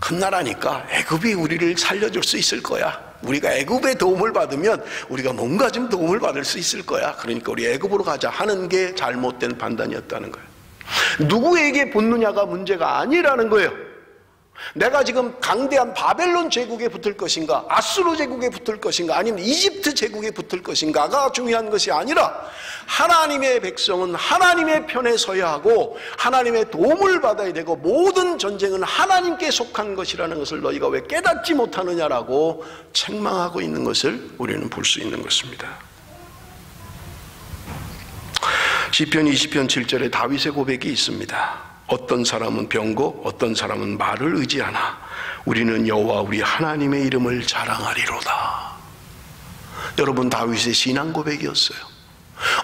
큰 나라니까 애굽이 우리를 살려줄 수 있을 거야. 우리가 애굽의 도움을 받으면 우리가 뭔가 좀 도움을 받을 수 있을 거야. 그러니까 우리 애굽으로 가자 하는 게 잘못된 판단이었다는 거예요. 누구에게 붙느냐가 문제가 아니라는 거예요. 내가 지금 강대한 바벨론 제국에 붙을 것인가, 아수르 제국에 붙을 것인가, 아니면 이집트 제국에 붙을 것인가가 중요한 것이 아니라 하나님의 백성은 하나님의 편에 서야 하고 하나님의 도움을 받아야 되고 모든 전쟁은 하나님께 속한 것이라는 것을 너희가 왜 깨닫지 못하느냐라고 책망하고 있는 것을 우리는 볼 수 있는 것입니다. 시편 20편 7절에 다윗의 고백이 있습니다. 어떤 사람은 병고 어떤 사람은 말을 의지하나 우리는 여호와 우리 하나님의 이름을 자랑하리로다. 여러분, 다윗의 신앙 고백이었어요.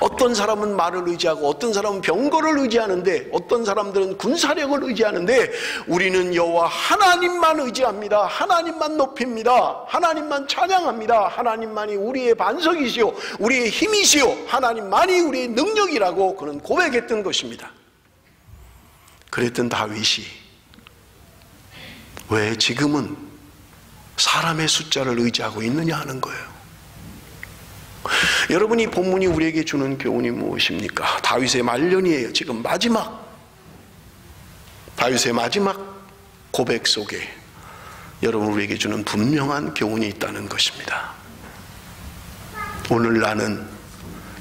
어떤 사람은 말을 의지하고 어떤 사람은 병거를 의지하는데 어떤 사람들은 군사력을 의지하는데 우리는 여호와 하나님만 의지합니다. 하나님만 높입니다. 하나님만 찬양합니다. 하나님만이 우리의 반석이시오, 우리의 힘이시오, 하나님만이 우리의 능력이라고 그는 고백했던 것입니다. 그랬던 다윗이 왜 지금은 사람의 숫자를 의지하고 있느냐 하는 거예요. 여러분, 이 본문이 우리에게 주는 교훈이 무엇입니까? 다윗의 말년이에요. 지금 다윗의 마지막 고백 속에 여러분 우리에게 주는 분명한 교훈이 있다는 것입니다. 오늘 나는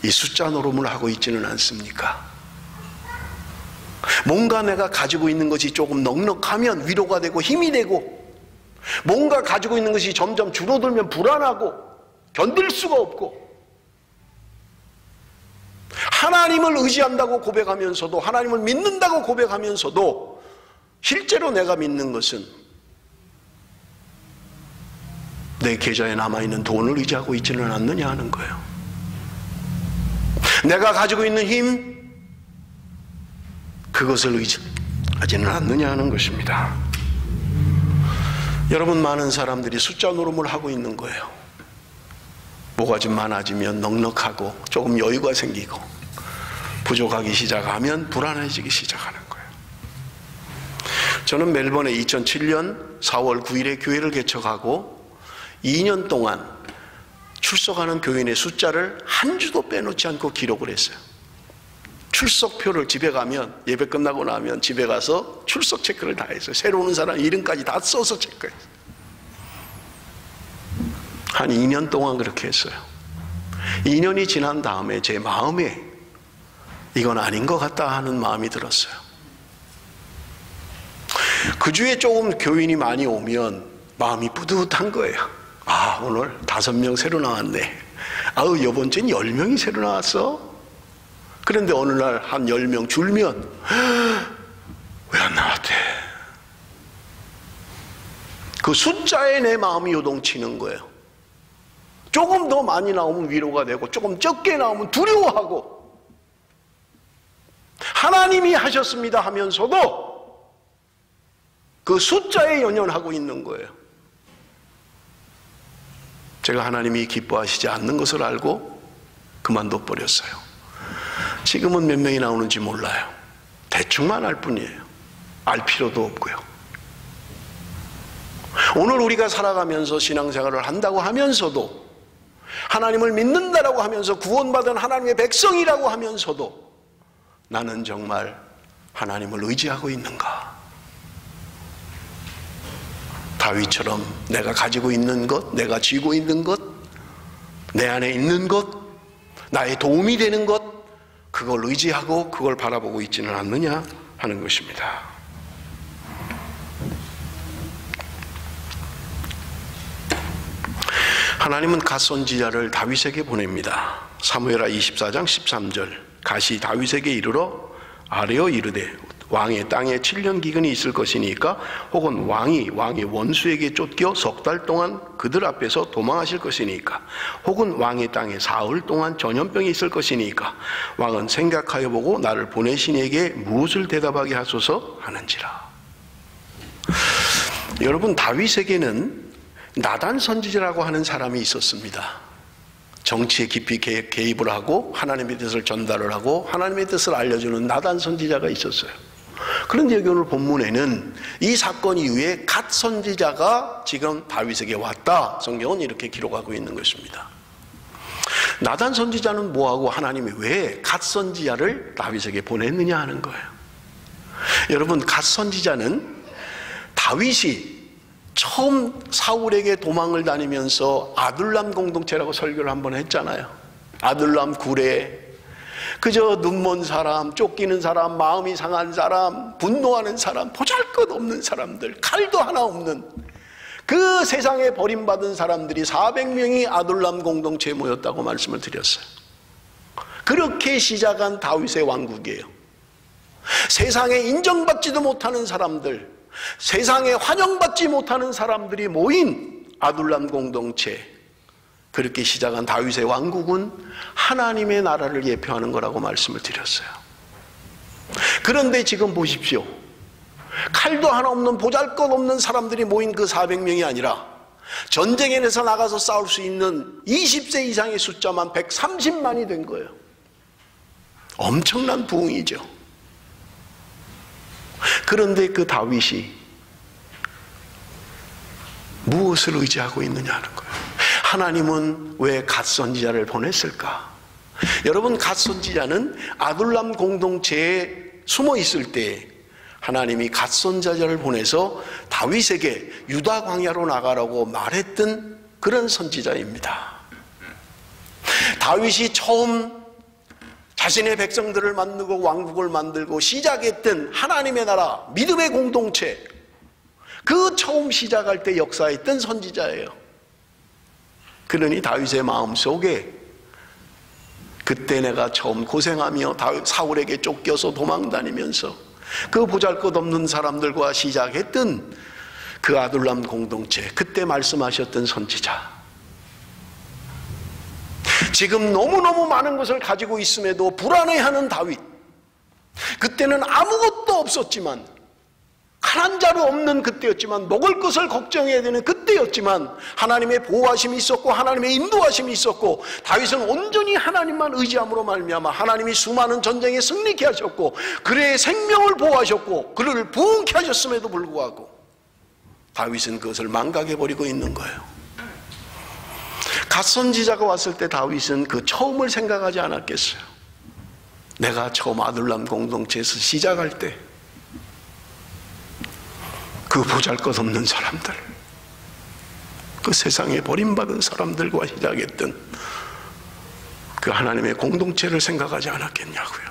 이 숫자 노름을 하고 있지는 않습니까? 뭔가 내가 가지고 있는 것이 조금 넉넉하면 위로가 되고 힘이 되고, 뭔가 가지고 있는 것이 점점 줄어들면 불안하고 견딜 수가 없고, 하나님을 의지한다고 고백하면서도, 하나님을 믿는다고 고백하면서도 실제로 내가 믿는 것은 내 계좌에 남아있는 돈을 의지하고 있지는 않느냐 하는 거예요. 내가 가지고 있는 힘, 그것을 의지하지는 않느냐 하는 것입니다. 여러분, 많은 사람들이 숫자 노름을 하고 있는 거예요. 뭐가 좀 많아지면 넉넉하고 조금 여유가 생기고 부족하기 시작하면 불안해지기 시작하는 거예요. 저는 멜번에 2007년 4월 9일에 교회를 개척하고 2년 동안 출석하는 교인의 숫자를 한 주도 빼놓지 않고 기록을 했어요. 출석표를 집에 가면, 예배 끝나고 나면 집에 가서 출석 체크를 다 했어요. 새로 오는 사람 이름까지 다 써서 체크했어요. 한 2년 동안 그렇게 했어요. 2년이 지난 다음에 제 마음에 이건 아닌 것 같다 하는 마음이 들었어요. 그 주에 조금 교인이 많이 오면 마음이 뿌듯한 거예요. 아, 오늘 5명 새로 나왔네. 아우, 이번 주엔 10명이 새로 나왔어. 그런데 어느 날 한 10명 줄면 왜 안 나왔대? 그 숫자에 내 마음이 요동치는 거예요. 조금 더 많이 나오면 위로가 되고 조금 적게 나오면 두려워하고, 하나님이 하셨습니다 하면서도 그 숫자에 연연하고 있는 거예요. 제가 하나님이 기뻐하시지 않는 것을 알고 그만둬 버렸어요. 지금은 몇 명이 나오는지 몰라요. 대충만 알 뿐이에요. 알 필요도 없고요. 오늘 우리가 살아가면서 신앙생활을 한다고 하면서도, 하나님을 믿는다라고 하면서, 구원받은 하나님의 백성이라고 하면서도 나는 정말 하나님을 의지하고 있는가? 다윗처럼 내가 가지고 있는 것, 내가 쥐고 있는 것, 내 안에 있는 것, 나의 도움이 되는 것, 그걸 의지하고 그걸 바라보고 있지는 않느냐 하는 것입니다. 하나님은 갓 선지자를 다윗에게 보냅니다. 사무엘하 24장 13절, 갓이 다윗에게 이르러 아뢰어 이르되 왕의 땅에 7년 기근이 있을 것이니까, 혹은 왕이 원수에게 쫓겨 석 달 동안 그들 앞에서 도망하실 것이니까, 혹은 왕의 땅에 사흘 동안 전염병이 있을 것이니까, 왕은 생각하여 보고 나를 보내신 이에게 무엇을 대답하게 하소서 하는지라. 여러분, 다윗에게는 나단 선지자라고 하는 사람이 있었습니다. 정치에 깊이 개입을 하고 하나님의 뜻을 전달을 하고 하나님의 뜻을 알려주는 나단 선지자가 있었어요. 그런데 여기 오늘 본문에는 이 사건 이후에 갓 선지자가 지금 다윗에게 왔다, 성경은 이렇게 기록하고 있는 것입니다. 나단 선지자는 뭐하고 하나님이 왜 갓 선지자를 다윗에게 보냈느냐 하는 거예요. 여러분, 갓 선지자는 다윗이 처음 사울에게 도망을 다니면서 아둘람 공동체라고 설교를 한번 했잖아요. 아둘람 굴에 그저 눈먼 사람, 쫓기는 사람, 마음이 상한 사람, 분노하는 사람, 보잘것없는 사람들, 칼도 하나 없는 그 세상에 버림받은 사람들이 400명이 아둘람 공동체에 모였다고 말씀을 드렸어요. 그렇게 시작한 다윗의 왕국이에요. 세상에 인정받지도 못하는 사람들, 세상에 환영받지 못하는 사람들이 모인 아둘람 공동체, 그렇게 시작한 다윗의 왕국은 하나님의 나라를 예표하는 거라고 말씀을 드렸어요. 그런데 지금 보십시오. 칼도 하나 없는 보잘것없는 사람들이 모인 그 400명이 아니라 전쟁에 내서 나가서 싸울 수 있는 20세 이상의 숫자만 130만이 된 거예요. 엄청난 부흥이죠. 그런데 그 다윗이 무엇을 의지하고 있느냐 하는 거예요. 하나님은 왜 갓 선지자를 보냈을까? 여러분, 갓 선지자는 아둘람 공동체에 숨어 있을 때 하나님이 갓 선지자를 보내서 다윗에게 유다 광야로 나가라고 말했던 그런 선지자입니다. 다윗이 처음 자신의 백성들을 만들고 왕국을 만들고 시작했던 하나님의 나라, 믿음의 공동체, 그 처음 시작할 때 역사했던 선지자예요. 그러니 다윗의 마음속에 그때 내가 처음 고생하며 사울에게 쫓겨서 도망다니면서 그 보잘것없는 사람들과 시작했던 그 아둘람 공동체, 그때 말씀하셨던 선지자, 지금 너무너무 많은 것을 가지고 있음에도 불안해하는 다윗, 그때는 아무것도 없었지만, 가난 자로 없는 그때였지만, 먹을 것을 걱정해야 되는 그때였지만 하나님의 보호하심이 있었고 하나님의 인도하심이 있었고, 다윗은 온전히 하나님만 의지함으로 말미암아 하나님이 수많은 전쟁에 승리케 하셨고 그의 생명을 보호하셨고 그를 부흥케 하셨음에도 불구하고 다윗은 그것을 망각해버리고 있는 거예요. 갓 선지자가 왔을 때 다윗은 그 처음을 생각하지 않았겠어요. 내가 처음 아둘람 공동체에서 시작할 때 그 보잘것없는 사람들, 그 세상에 버림받은 사람들과 시작했던 그 하나님의 공동체를 생각하지 않았겠냐고요.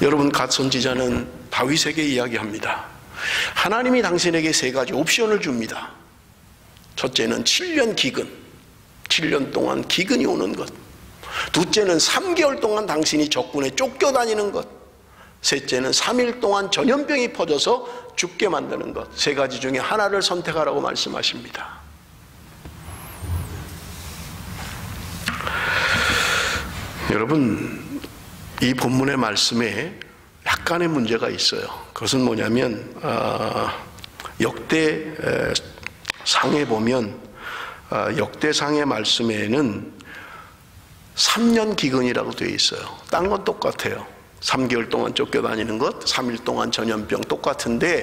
여러분, 갓 선지자는 다윗에게 이야기합니다. 하나님이 당신에게 세 가지 옵션을 줍니다. 첫째는 7년 기근, 7년 동안 기근이 오는 것. 둘째는 3개월 동안 당신이 적군에 쫓겨다니는 것. 셋째는 3일 동안 전염병이 퍼져서 죽게 만드는 것. 세 가지 중에 하나를 선택하라고 말씀하십니다. 여러분, 이 본문의 말씀에 약간의 문제가 있어요. 그것은 뭐냐면 역대상에 보면 역대상의 말씀에는 3년 기근이라고 되어 있어요. 딴 건 똑같아요. 3개월 동안 쫓겨다니는 것, 3일 동안 전염병 똑같은데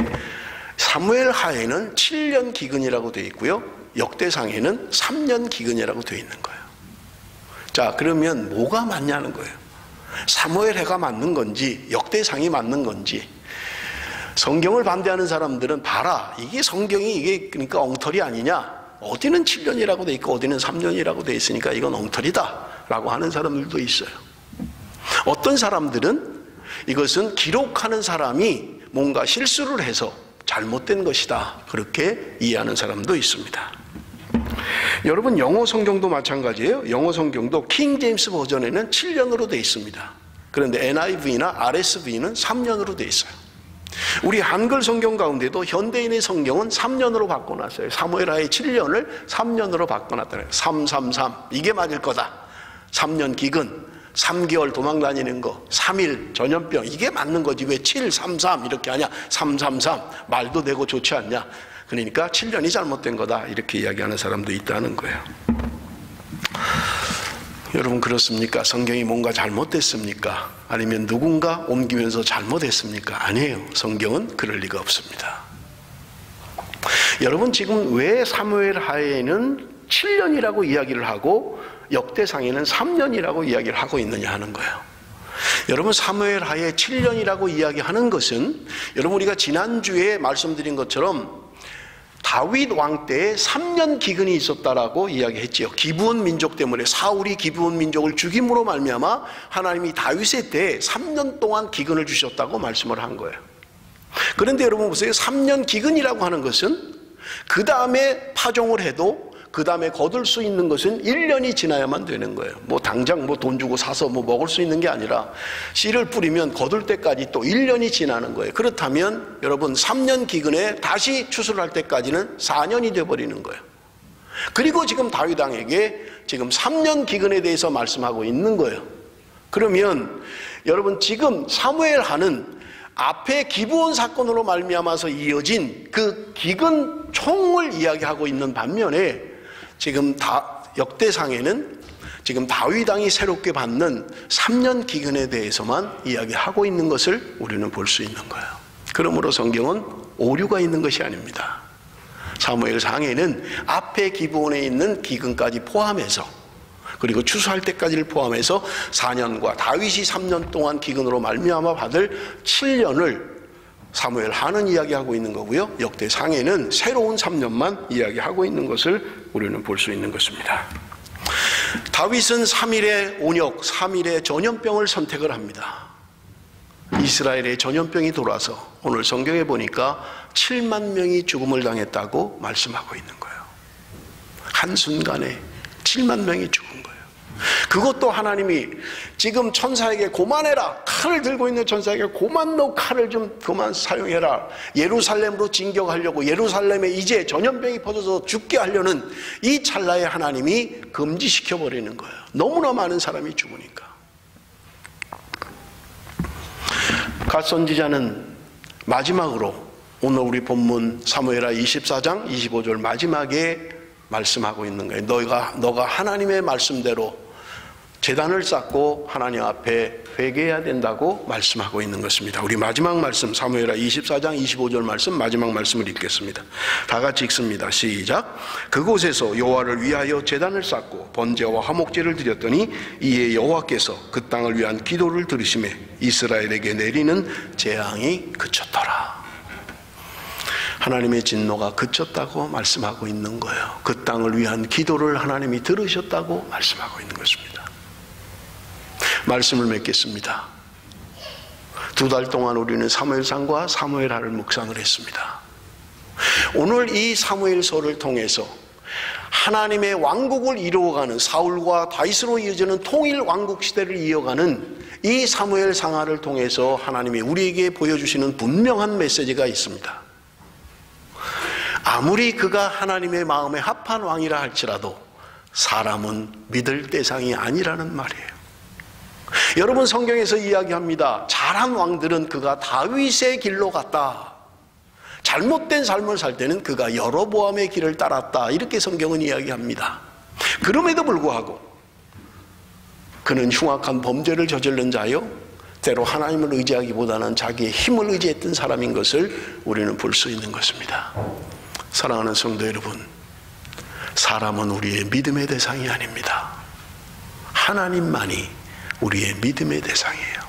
사무엘 하에는 7년 기근이라고 되어 있고요. 역대상에는 3년 기근이라고 되어 있는 거예요. 자, 그러면 뭐가 맞냐는 거예요. 사무엘 해가 맞는 건지 역대상이 맞는 건지. 성경을 반대하는 사람들은 봐라, 이게 성경이 이게 그러니까 엉터리 아니냐, 어디는 7년이라고 돼 있고 어디는 3년이라고 돼 있으니까 이건 엉터리다 라고 하는 사람들도 있어요. 어떤 사람들은 이것은 기록하는 사람이 뭔가 실수를 해서 잘못된 것이다, 그렇게 이해하는 사람도 있습니다. 여러분, 영어 성경도 마찬가지예요. 영어 성경도 킹 제임스 버전에는 7년으로 되어 있습니다. 그런데 NIV나 RSV는 3년으로 되어 있어요. 우리 한글 성경 가운데도 현대인의 성경은 3년으로 바꿔놨어요. 사무엘하의 7년을 3년으로 바꿔놨다는 거예요. 333 이게 맞을 거다. 3년 기근, 3개월 도망 다니는 거, 3일 전염병 이게 맞는 거지 왜 733 이렇게 하냐, 333 말도 되고 좋지 않냐. 그러니까 7년이 잘못된 거다 이렇게 이야기하는 사람도 있다는 거예요. 여러분, 그렇습니까? 성경이 뭔가 잘못됐습니까? 아니면 누군가 옮기면서 잘못했습니까? 아니에요. 성경은 그럴 리가 없습니다. 여러분, 지금 왜 사무엘 하에는 7년이라고 이야기를 하고 역대상에는 3년이라고 이야기를 하고 있느냐 하는 거예요. 여러분, 사무엘 하에 7년이라고 이야기하는 것은 여러분, 우리가 지난주에 말씀드린 것처럼 다윗 왕 때에 3년 기근이 있었다라고 이야기했지요. 기브온 민족 때문에 사울이 기브온 민족을 죽임으로 말미암아 하나님이 다윗의 때에 3년 동안 기근을 주셨다고 말씀을 한 거예요. 그런데 여러분 보세요. 3년 기근이라고 하는 것은 그 다음에 파종을 해도 그 다음에 거둘 수 있는 것은 1년이 지나야만 되는 거예요. 뭐 당장 뭐 돈 주고 사서 뭐 먹을 수 있는 게 아니라 씨를 뿌리면 거둘 때까지 또 1년이 지나는 거예요. 그렇다면 여러분 3년 기근에 다시 추수를 할 때까지는 4년이 되어버리는 거예요. 그리고 지금 다윗 왕에게 지금 3년 기근에 대해서 말씀하고 있는 거예요. 그러면 여러분 지금 사무엘 하는 앞에 기브온 사건으로 말미암아서 이어진 그 기근 총을 이야기하고 있는 반면에 지금 역대상에는 지금 다윗 왕이 새롭게 받는 3년 기근에 대해서만 이야기하고 있는 것을 우리는 볼 수 있는 거예요. 그러므로 성경은 오류가 있는 것이 아닙니다. 사무엘상에는 앞에 기브온에 있는 기근까지 포함해서 그리고 추수할 때까지를 포함해서 4년과 다윗이 3년 동안 기근으로 말미암아 받을 7년을 사무엘 하는 이야기하고 있는 거고요. 역대상에는 새로운 3년만 이야기하고 있는 것을 우리는 볼 수 있는 것입니다. 다윗은 3일의 온역, 3일의 전염병을 선택을 합니다. 이스라엘의 전염병이 돌아서 오늘 성경에 보니까 7만 명이 죽음을 당했다고 말씀하고 있는 거예요. 한순간에 7만 명이 죽은 거예요. 그것도 하나님이 지금 천사에게 고만해라, 칼을 들고 있는 천사에게 고만, 너 칼을 좀 그만 사용해라, 예루살렘으로 진격하려고 예루살렘에 이제 전염병이 퍼져서 죽게 하려는 이 찰나에 하나님이 금지시켜버리는 거예요. 너무나 많은 사람이 죽으니까. 갓 선지자는 마지막으로 오늘 우리 본문 사무엘하 24장 25절 마지막에 말씀하고 있는 거예요. 너가 하나님의 말씀대로 제단을 쌓고 하나님 앞에 회개해야 된다고 말씀하고 있는 것입니다. 우리 마지막 말씀 사무엘하 24장 25절 말씀 마지막 말씀을 읽겠습니다. 다 같이 읽습니다. 시작. 그곳에서 여호와를 위하여 제단을 쌓고 번제와 화목제를 드렸더니 이에 여호와께서 그 땅을 위한 기도를 들으시매 이스라엘에게 내리는 재앙이 그쳤더라. 하나님의 진노가 그쳤다고 말씀하고 있는 거예요. 그 땅을 위한 기도를 하나님이 들으셨다고 말씀하고 있는 것입니다. 말씀을 맺겠습니다. 2달 동안 우리는 사무엘상과 사무엘하를 묵상을 했습니다. 오늘 이 사무엘서를 통해서 하나님의 왕국을 이루어가는 사울과 다윗으로 이어지는 통일 왕국 시대를 이어가는 이 사무엘상하를 통해서 하나님이 우리에게 보여주시는 분명한 메시지가 있습니다. 아무리 그가 하나님의 마음에 합한 왕이라 할지라도 사람은 믿을 대상이 아니라는 말이에요. 여러분 성경에서 이야기합니다. 잘한 왕들은 그가 다윗의 길로 갔다. 잘못된 삶을 살 때는 그가 여로보암의 길을 따랐다. 이렇게 성경은 이야기합니다. 그럼에도 불구하고 그는 흉악한 범죄를 저지른 자요 때로 하나님을 의지하기보다는 자기의 힘을 의지했던 사람인 것을 우리는 볼 수 있는 것입니다. 사랑하는 성도 여러분, 사람은 우리의 믿음의 대상이 아닙니다. 하나님만이 우리의 믿음의 대상이에요.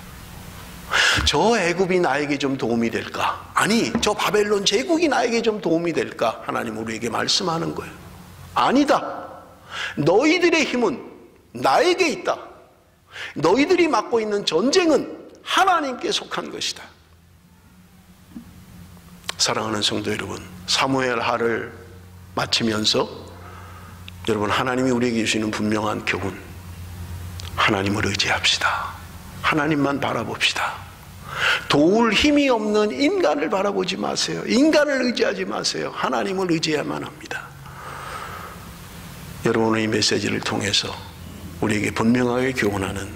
저 애굽이 나에게 좀 도움이 될까? 아니, 저 바벨론 제국이 나에게 좀 도움이 될까? 하나님 우리에게 말씀하는 거예요. 아니다. 너희들의 힘은 나에게 있다. 너희들이 맡고 있는 전쟁은 하나님께 속한 것이다. 사랑하는 성도 여러분, 사무엘하를 마치면서 여러분, 하나님이 우리에게 주시는 분명한 교훈, 하나님을 의지합시다. 하나님만 바라봅시다. 도울 힘이 없는 인간을 바라보지 마세요. 인간을 의지하지 마세요. 하나님을 의지해야만 합니다. 여러분의 이 메시지를 통해서 우리에게 분명하게 교훈하는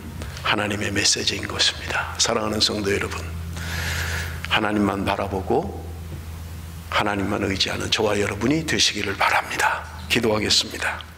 하나님의 메시지인 것입니다. 사랑하는 성도 여러분, 하나님만 바라보고 하나님만 의지하는 저와 여러분이 되시기를 바랍니다. 기도하겠습니다.